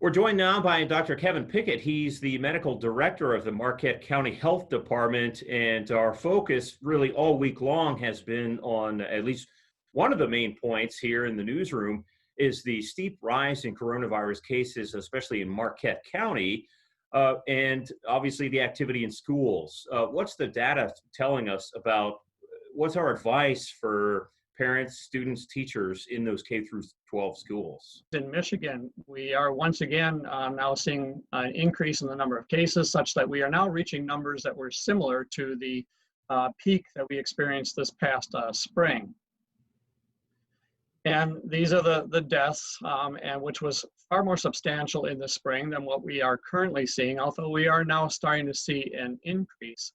We're joined now by Dr. Kevin Piggott. He's the medical director of the Marquette County Health Department, and our focus really all week long has been on at least one of the main points here in the newsroom is the steep rise in coronavirus cases, especially in Marquette County, and obviously the activity in schools. What's the data telling us about what's our advice for parents, students, teachers in those K through 12 schools? In Michigan, we are once again now seeing an increase in the number of cases such that we are now reaching numbers that were similar to the peak that we experienced this past spring. And these are the deaths, and which was far more substantial in the spring than what we are currently seeing, although we are now starting to see an increase.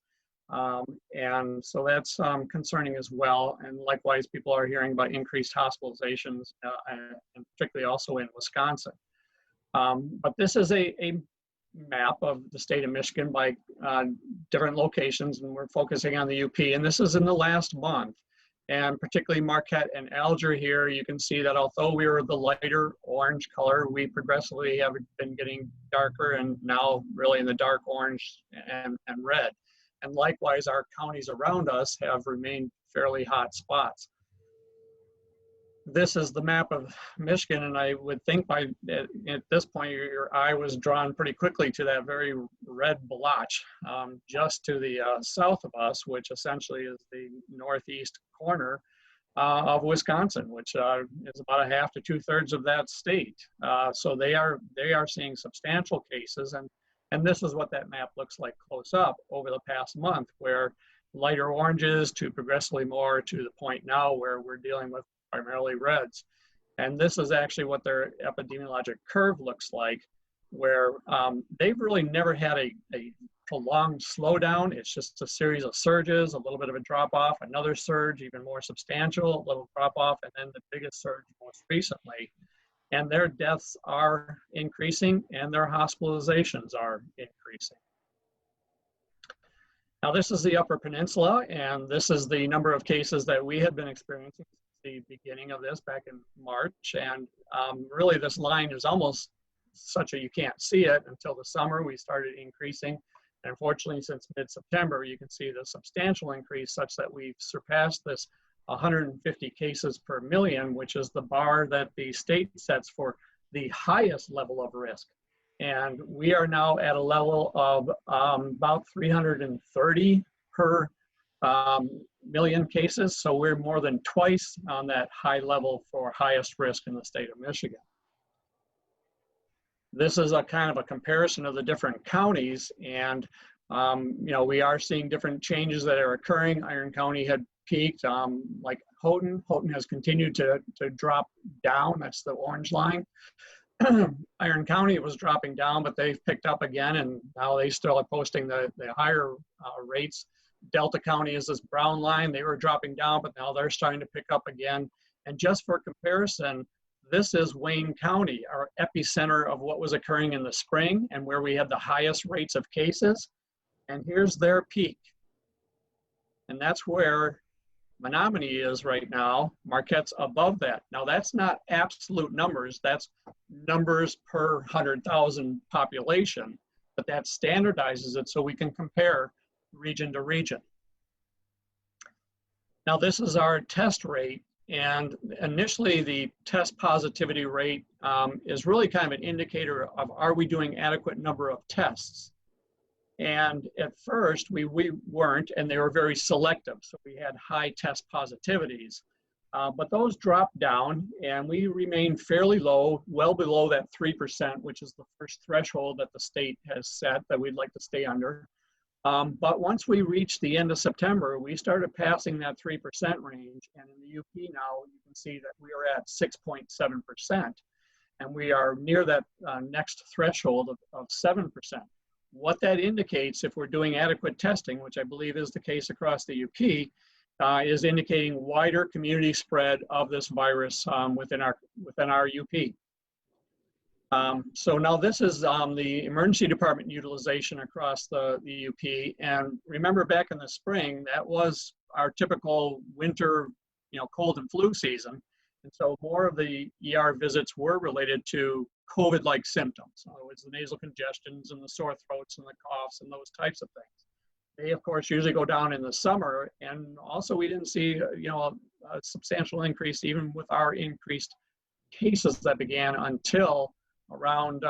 And so that's concerning as well. And likewise, people are hearing about increased hospitalizations, and particularly also in Wisconsin. But this is a map of the state of Michigan by different locations, and we're focusing on the UP. And this is in the last month. And particularly Marquette and Alger here, you can see that although we were the lighter orange color, we progressively have been getting darker and now really in the dark orange and red. And likewise, our counties around us have remained fairly hot spots. This is the map of Michigan, and I would think at this point, your eye was drawn pretty quickly to that very red blotch just to the south of us, which essentially is the northeast corner of Wisconsin, which is about a half to 2/3 of that state. So they are seeing substantial cases, and this is what that map looks like close up over the past month, where lighter oranges to progressively more to the point now where we're dealing with primarily reds. And this is actually what their epidemiologic curve looks like, where they've really never had a prolonged slowdown. It's just a series of surges, a little bit of a drop off, another surge, even more substantial, a little drop off, and then the biggest surge most recently. And their deaths are increasing and their hospitalizations are increasing. Now this is the Upper Peninsula, and this is the number of cases that we had been experiencing since the beginning of this back in March. And really this line is almost such a you can't see it until the summer. We started increasing. And unfortunately, since mid-September, you can see the substantial increase such that we've surpassed this 150 cases per million, which is the bar that the state sets for the highest level of risk. And we are now at a level of about 330 per million cases. So we're more than twice on that high level for highest risk in the state of Michigan. This is a kind of a comparison of the different counties, and you know, we are seeing different changes that are occurring. Iron County had peaked, like Houghton. Houghton has continued to drop down. That's the orange line. Iron County was dropping down, but they've picked up again, and now they still are posting the higher rates. Delta County is this brown line. They were dropping down, but now they're starting to pick up again. And just for comparison, this is Wayne County, our epicenter of what was occurring in the spring and where we had the highest rates of cases. And here's their peak. And that's where Menominee is right now. Marquette's above that. Now that's not absolute numbers, that's numbers per 100,000 population, but that standardizes it so we can compare region to region. Now this is our test rate, and initially the test positivity rate is really kind of an indicator of are we doing adequate number of tests. And at first, we weren't, and they were very selective. So we had high test positivities, but those dropped down, and we remained fairly low, well below that 3%, which is the first threshold that the state has set that we'd like to stay under. But once we reached the end of September, we started passing that 3% range, and in the UP now, you can see that we are at 6.7%, and we are near that next threshold of 7%. What that indicates, if we're doing adequate testing, which I believe is the case across the UP, is indicating wider community spread of this virus within our UP. So now this is the emergency department utilization across the UP. And remember back in the spring, that was our typical winter, cold and flu season. And so more of the ER visits were related to COVID-like symptoms. In other words, the nasal congestions and the sore throats and the coughs and those types of things. They, of course, usually go down in the summer. And also we didn't see, a substantial increase even with our increased cases that began until around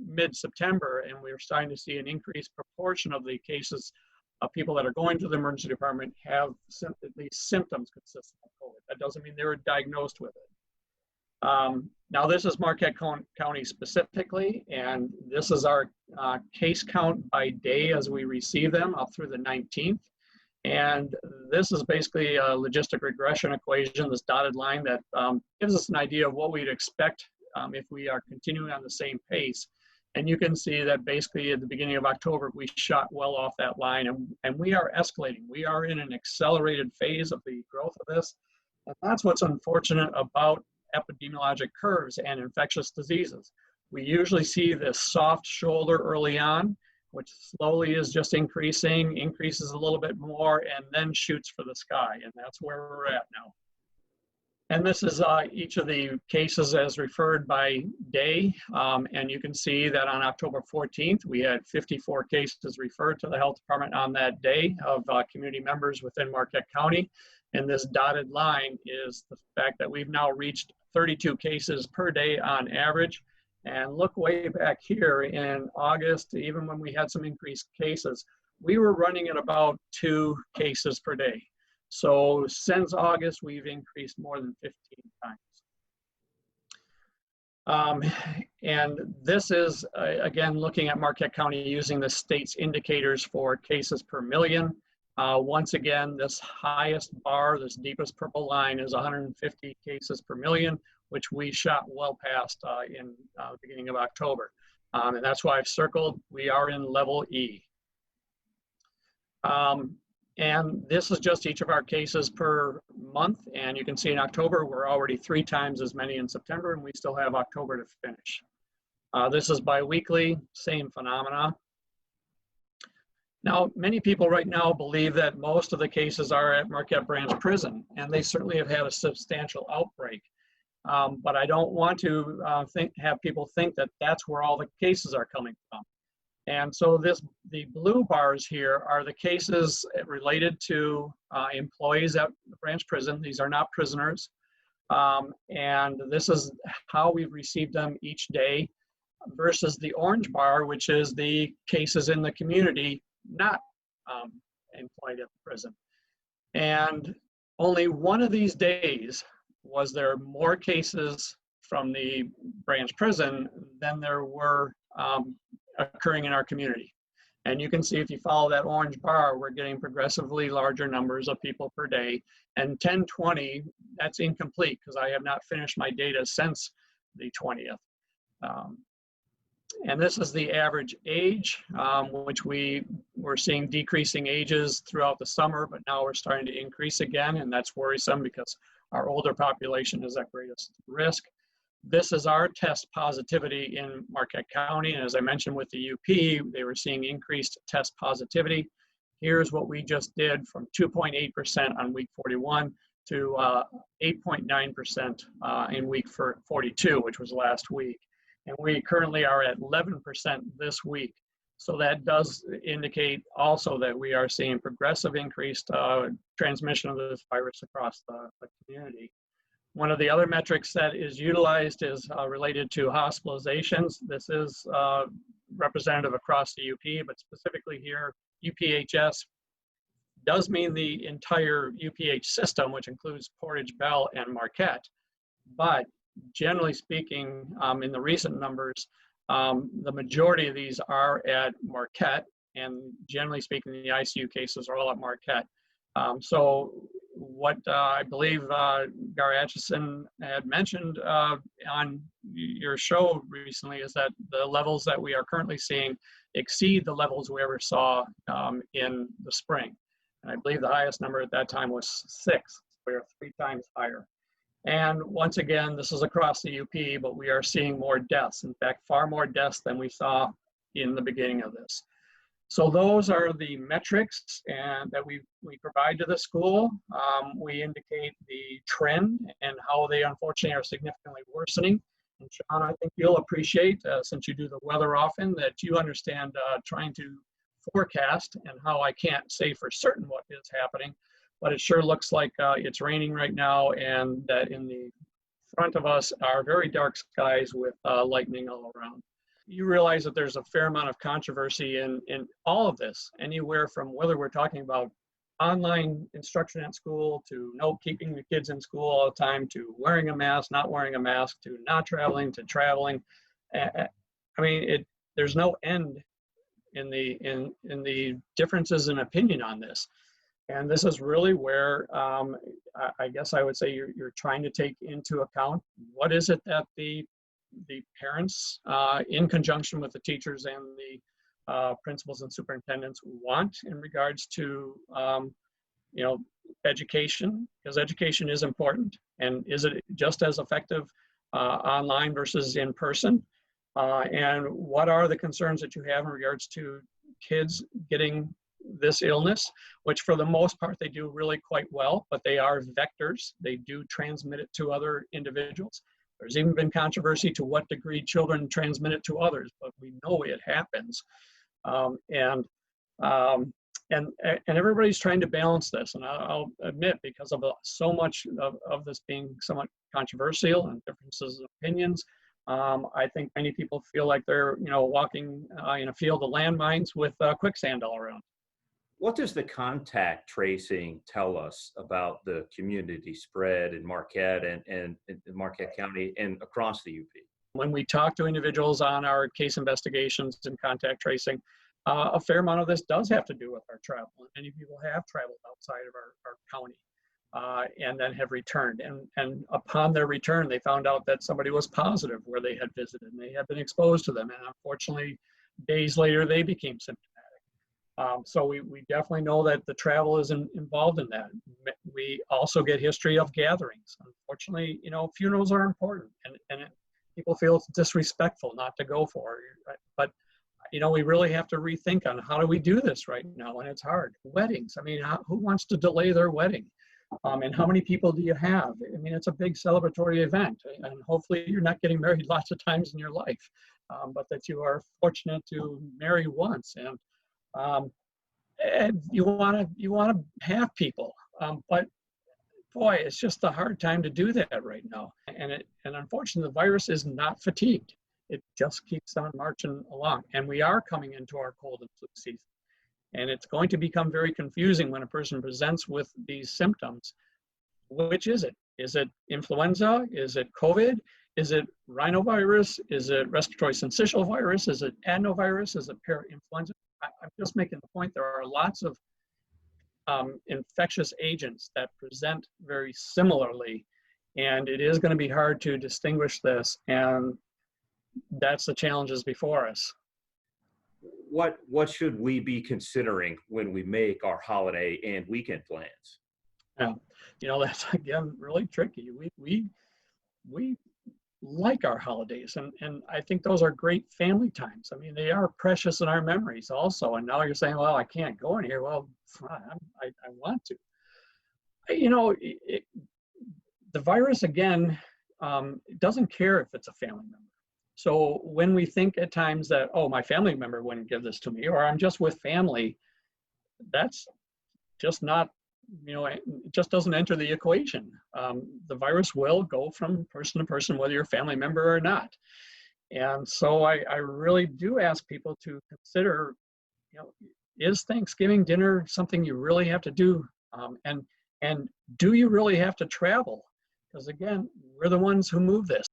mid-September. And we were starting to see an increased proportion of the cases of people that are going to the emergency department have at least symptoms consistent with COVID. That doesn't mean they were diagnosed with it. Now this is Marquette County specifically, and this is our case count by day as we receive them up through the 19th. And this is basically a logistic regression equation, this dotted line that gives us an idea of what we'd expect if we are continuing on the same pace. And you can see that basically at the beginning of October, we shot well off that line, and we are escalating. We are in an accelerated phase of the growth of this. And that's what's unfortunate about epidemiologic curves and infectious diseases. We usually see this soft shoulder early on, which slowly is just increases a little bit more, and then shoots for the sky. And that's where we're at now. And this is each of the cases as referred by day. And you can see that on October 14th, we had 54 cases referred to the health department on that day of community members within Marquette County. And this dotted line is the fact that we've now reached 32 cases per day on average. And look way back here in August, even when we had some increased cases, we were running at about 2 cases per day. So since August, we've increased more than 15 times. And this is, again, looking at Marquette County using the state's indicators for cases per million. Once again, this highest bar, this deepest purple line is 150 cases per million, which we shot well past in the beginning of October. And that's why I've circled, we are in level E. And this is just each of our cases per month. And you can see in October, we're already 3 times as many in September, and we still have October to finish. This is biweekly, same phenomena. Now, many people right now believe that most of the cases are at Marquette Branch Prison, and they certainly have had a substantial outbreak. But I don't want to have people think that that's where all the cases are coming from. And so the blue bars here are the cases related to employees at the branch prison. These are not prisoners. And this is how we've received them each day versus the orange bar, which is the cases in the community not employed at the prison. And only one of these days was there more cases from the branch prison than there were occurring in our community. And you can see if you follow that orange bar, we're getting progressively larger numbers of people per day. And 1020, that's incomplete because I have not finished my data since the 20th. And this is the average age, which we're seeing decreasing ages throughout the summer, but now we're starting to increase again, and that's worrisome because our older population is at greatest risk. This is our test positivity in Marquette County, and as I mentioned with the UP, they were seeing increased test positivity. Here's what we just did from 2.8% on week 41 to 8.9% in week 42, which was last week. And we currently are at 11% this week. So that does indicate also that we are seeing progressive increased transmission of this virus across the community. One of the other metrics that is utilized is related to hospitalizations. This is representative across the UP, but specifically here, UPHS does mean the entire UPH system, which includes Portage, Bell, and Marquette. But generally speaking, in the recent numbers, the majority of these are at Marquette, and generally speaking, the ICU cases are all at Marquette. So what I believe Gar Atchison had mentioned on your show recently is that the levels that we are currently seeing exceed the levels we ever saw in the spring. And I believe the highest number at that time was 6. We are 3 times higher. And once again, this is across the UP, but we are seeing more deaths. In fact, far more deaths than we saw in the beginning of this. So those are the metrics that we provide to the school. We indicate the trend and how they unfortunately are significantly worsening. And Sean, I think you'll appreciate, since you do the weather often, that you understand trying to forecast and how I can't say for certain what is happening, but it sure looks like it's raining right now, and that in the front of us are very dark skies with lightning all around. You realize that there's a fair amount of controversy in all of this, anywhere from whether we're talking about online instruction at school to no keeping the kids in school all the time, to wearing a mask, not wearing a mask, to not traveling, to traveling. I mean, there's no end in the differences in opinion on this. And this is really where I guess I would say you're trying to take into account what is it that the parents, in conjunction with the teachers and the principals and superintendents, want in regards to education, because education is important, and is it just as effective online versus in person? And what are the concerns that you have in regards to kids getting this illness, which for the most part they do really quite well, but they are vectors. They do transmit it to other individuals. There's even been controversy to what degree children transmit it to others, but we know it happens. And everybody's trying to balance this. And I'll admit, because of so much of this being somewhat controversial and differences of opinions, I think many people feel like they're walking in a field of landmines with quicksand all around. What does the contact tracing tell us about the community spread in Marquette and Marquette County and across the UP? When we talk to individuals on our case investigations and contact tracing, a fair amount of this does have to do with our travel. And many people have traveled outside of our county and then have returned. And upon their return, they found out that somebody was positive where they had visited, and they had been exposed to them. And unfortunately, days later, they became symptomatic. So we definitely know that the travel is involved in that. We also get history of gatherings. Unfortunately, funerals are important, and people feel it's disrespectful not to go for it. But we really have to rethink on how do we do this right now, and it's hard. Weddings, I mean, who wants to delay their wedding? And how many people do you have? I mean, it's a big celebratory event, and hopefully you're not getting married lots of times in your life, but that you are fortunate to marry once. And you want to have people, but boy, it's just a hard time to do that right now. And unfortunately, the virus is not fatigued. It just keeps on marching along. And we are coming into our cold and flu season. And it's going to become very confusing when a person presents with these symptoms. Which is it? Is it influenza? Is it COVID? Is it rhinovirus? Is it respiratory syncytial virus? Is it adenovirus? Is it parainfluenza? I'm just making the point, there are lots of infectious agents that present very similarly, and it is going to be hard to distinguish this, and that's the challenges before us. What should we be considering when we make our holiday and weekend plans? Yeah, that's again really tricky. We like our holidays, and I think those are great family times. I mean, they are precious in our memories also. And now you're saying, well, I can't go in here. Well, I want to. The virus, again, it doesn't care if it's a family member. So when we think at times that, oh, my family member wouldn't give this to me, or I'm just with family, that's just not, it just doesn't enter the equation. The virus will go from person to person, whether you're a family member or not. And so I really do ask people to consider, is Thanksgiving dinner something you really have to do? And do you really have to travel? Because again, we're the ones who move this.